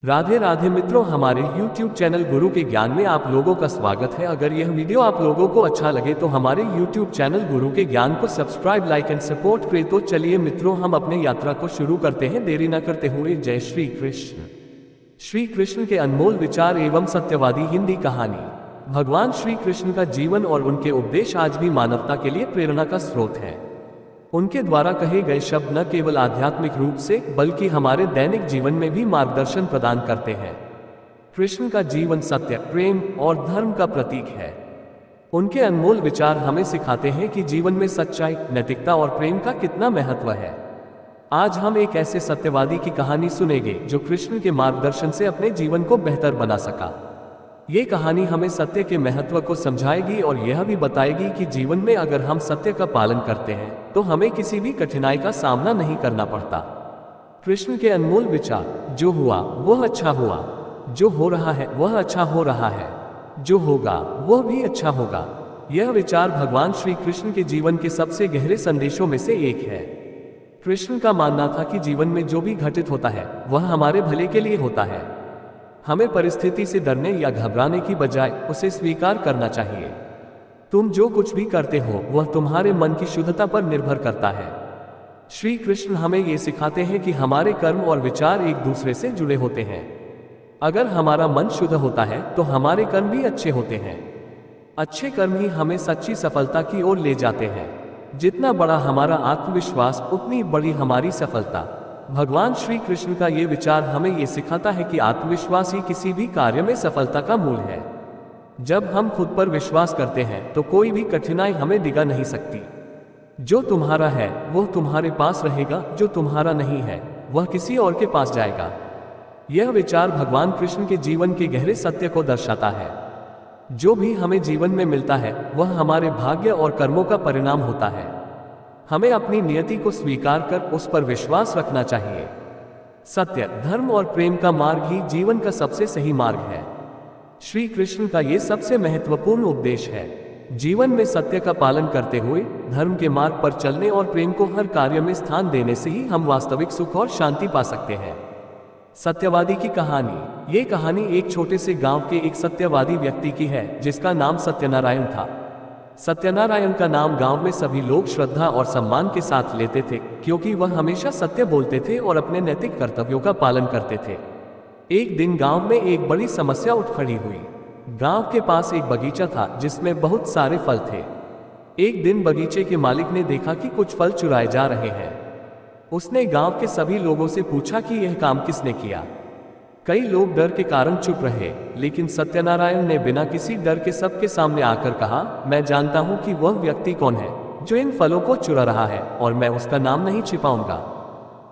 राधे राधे मित्रों, हमारे YouTube channel गुरु के ज्ञान में आप लोगों का स्वागत है। अगर यह वीडियो आप लोगों को अच्छा लगे तो हमारे YouTube चैनल गुरु के ज्ञान को सब्सक्राइब, लाइक एंड सपोर्ट करें। तो चलिए मित्रों, हम अपने यात्रा को शुरू करते हैं देरी न करते हुए। जय श्री कृष्ण। श्री कृष्ण के अनमोल विचार एवं सत्यवादी हिंदी कहानी। भगवान श्री कृष्ण का जीवन और उनके उपदेश आज भी मानवता के लिए प्रेरणा का स्रोत है। उनके द्वारा कहे गए शब्द न केवल आध्यात्मिक रूप से बल्कि हमारे दैनिक जीवन में भी मार्गदर्शन प्रदान करते हैं। कृष्ण का जीवन सत्य, प्रेम और धर्म का प्रतीक है। उनके अनमोल विचार हमें सिखाते हैं कि जीवन में सच्चाई, नैतिकता और प्रेम का कितना महत्व है। आज हम एक ऐसे सत्यवादी की कहानी सुनेंगे जो कृष्ण के मार्गदर्शन से अपने जीवन को बेहतर बना सका। ये कहानी हमें सत्य के महत्व को समझाएगी और यह भी बताएगी कि जीवन में अगर हम सत्य का पालन करते हैं तो हमें किसी भी कठिनाई का सामना नहीं करना पड़ता। कृष्ण के अनमोल विचार। जो हुआ वह अच्छा हुआ, जो हो रहा है वह अच्छा हो रहा है, जो होगा वह भी अच्छा होगा। यह विचार भगवान श्री कृष्ण के जीवन के सबसे गहरे संदेशों में से एक है। कृष्ण का मानना था कि जीवन में जो भी घटित होता है वह हमारे भले के लिए होता है। हमें परिस्थिति से डरने या घबराने की बजाय उसे स्वीकार करना चाहिए। तुम जो कुछ भी करते हो वह तुम्हारे मन की शुद्धता पर निर्भर करता है। श्री कृष्ण हमें ये सिखाते हैं कि हमारे कर्म और विचार एक दूसरे से जुड़े होते हैं। अगर हमारा मन शुद्ध होता है तो हमारे कर्म भी अच्छे होते हैं। अच्छे कर्म ही हमें सच्ची सफलता की ओर ले जाते हैं। जितना बड़ा हमारा आत्मविश्वास उतनी बड़ी हमारी सफलता। भगवान श्री कृष्ण का ये विचार हमें ये सिखाता है कि आत्मविश्वास ही किसी भी कार्य में सफलता का मूल है। जब हम खुद पर विश्वास करते हैं तो कोई भी कठिनाई हमें डिगा नहीं सकती। जो तुम्हारा है वह तुम्हारे पास रहेगा, जो तुम्हारा नहीं है वह किसी और के पास जाएगा। यह विचार भगवान कृष्ण के जीवन के गहरे सत्य को दर्शाता है। जो भी हमें जीवन में मिलता है वह हमारे भाग्य और कर्मों का परिणाम होता है। हमें अपनी नियति को स्वीकार कर उस पर विश्वास रखना चाहिए। सत्य, धर्म और प्रेम का मार्ग ही जीवन का सबसे सही मार्ग है। श्री कृष्ण का ये सबसे महत्वपूर्ण उपदेश है। जीवन में सत्य का पालन करते हुए धर्म के मार्ग पर चलने और प्रेम को हर कार्य में स्थान देने से ही हम वास्तविक सुख और शांति पा सकते हैं। सत्यवादी की कहानी। ये कहानी एक छोटे से गांव के एक सत्यवादी व्यक्ति की है जिसका नाम सत्यनारायण था। सत्यनारायण का नाम गांव में सभी लोग श्रद्धा और सम्मान के साथ लेते थे क्योंकि वह हमेशा सत्य बोलते थे और अपने नैतिक कर्तव्यों का पालन करते थे। एक दिन गांव में एक बड़ी समस्या उठ खड़ी हुई। गांव के पास एक बगीचा था जिसमें बहुत सारे फल थे। एक दिन बगीचे के मालिक ने देखा कि कुछ फल चुराए जा रहे हैं। उसने गांव के सभी लोगों से पूछा कि यह काम किसने किया। कई लोग डर के कारण चुप रहे, लेकिन सत्यनारायण ने बिना किसी डर के सबके सामने आकर कहा, मैं जानता हूं कि वह व्यक्ति कौन है जो इन फलों को चुरा रहा है और मैं उसका नाम नहीं छिपाऊंगा।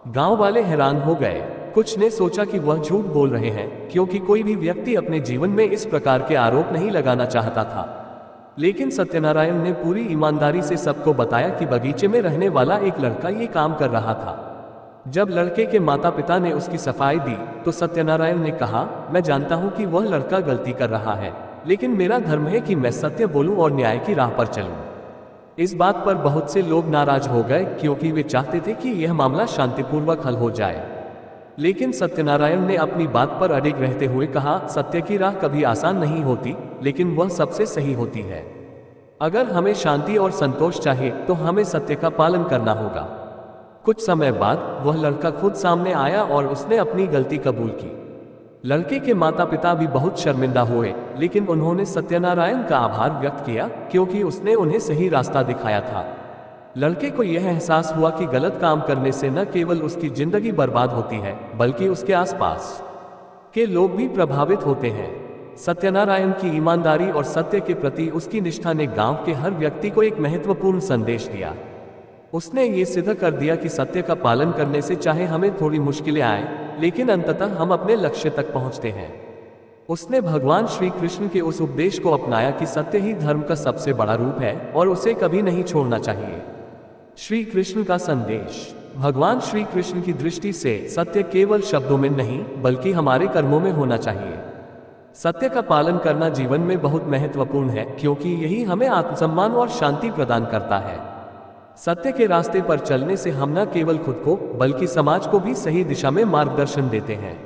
गांव वाले हैरान हो गए। कुछ ने सोचा कि वह झूठ बोल रहे हैं क्योंकि कोई भी व्यक्ति अपने जीवन में इस प्रकार के आरोप नहीं लगाना चाहता था। लेकिन सत्यनारायण ने पूरी ईमानदारी से सबको बताया कि बगीचे में रहने वाला एक लड़का ये काम कर रहा था। जब लड़के के माता पिता ने उसकी सफाई दी तो सत्यनारायण ने कहा, मैं जानता हूं कि वह लड़का गलती कर रहा है, लेकिन मेरा धर्म है कि मैं सत्य बोलूं और न्याय की राह पर चलूं। इस बात पर बहुत से लोग नाराज हो गए क्योंकि वे चाहते थे कि यह मामला शांतिपूर्वक हल हो जाए। लेकिन सत्यनारायण ने अपनी बात पर अडिग रहते हुए कहा, सत्य की राह कभी आसान नहीं होती, लेकिन वह सबसे सही होती है। अगर हमें शांति और संतोष चाहिए तो हमें सत्य का पालन करना होगा। कुछ समय बाद वह लड़का खुद सामने आया और उसने अपनी गलती कबूल की। लड़के के माता पिता भी बहुत शर्मिंदा हुए, लेकिन उन्होंने सत्यनारायण का आभार व्यक्त किया क्योंकि उसने उन्हें सही रास्ता दिखाया था। लड़के को यह एहसास हुआ कि गलत काम करने से न केवल उसकी जिंदगी बर्बाद होती है बल्कि उसके आसपास के लोग भी प्रभावित होते हैं। सत्यनारायण की ईमानदारी और सत्य के प्रति उसकी निष्ठा ने गांव के हर व्यक्ति को एक महत्वपूर्ण संदेश दिया। उसने ये सिद्ध कर दिया कि सत्य का पालन करने से चाहे हमें थोड़ी मुश्किलें आए, लेकिन अंततः हम अपने लक्ष्य तक पहुंचते हैं। उसने भगवान श्री कृष्ण के उस उपदेश को अपनाया कि सत्य ही धर्म का सबसे बड़ा रूप है और उसे कभी नहीं छोड़ना चाहिए। श्री कृष्ण का संदेश। भगवान श्री कृष्ण की दृष्टि से सत्य केवल शब्दों में नहीं बल्कि हमारे कर्मों में होना चाहिए। सत्य का पालन करना जीवन में बहुत महत्वपूर्ण है क्योंकि यही हमें आत्मसम्मान और शांति प्रदान करता है। सत्य के रास्ते पर चलने से हम न केवल खुद को बल्कि समाज को भी सही दिशा में मार्गदर्शन देते हैं।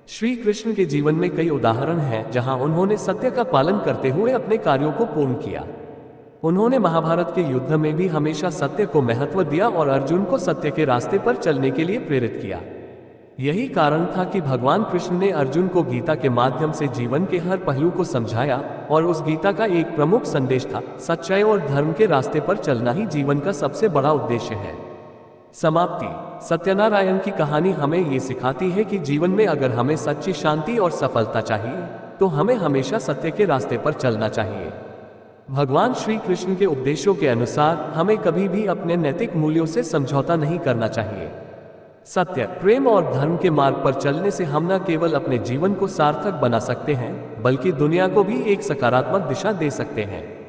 श्री कृष्ण के जीवन में कई उदाहरण हैं जहां उन्होंने सत्य का पालन करते हुए अपने कार्यों को पूर्ण किया। उन्होंने महाभारत के युद्ध में भी हमेशा सत्य को महत्व दिया और अर्जुन को सत्य के रास्ते पर चलने के लिए प्रेरित किया। यही कारण था कि भगवान कृष्ण ने अर्जुन को गीता के माध्यम से जीवन के हर पहलू को समझाया, और उस गीता का एक प्रमुख संदेश था, सच्चाई और धर्म के रास्ते पर चलना ही जीवन का सबसे बड़ा उद्देश्य है। समाप्ति। सत्यनारायण की कहानी हमें ये सिखाती है कि जीवन में अगर हमें सच्ची शांति और सफलता चाहिए तो हमें हमेशा सत्य के रास्ते पर चलना चाहिए। भगवान श्री कृष्ण के उपदेशों के अनुसार हमें कभी भी अपने नैतिक मूल्यों से समझौता नहीं करना चाहिए। सत्य, प्रेम और धर्म के मार्ग पर चलने से हम न केवल अपने जीवन को सार्थक बना सकते हैं, बल्कि दुनिया को भी एक सकारात्मक दिशा दे सकते हैं।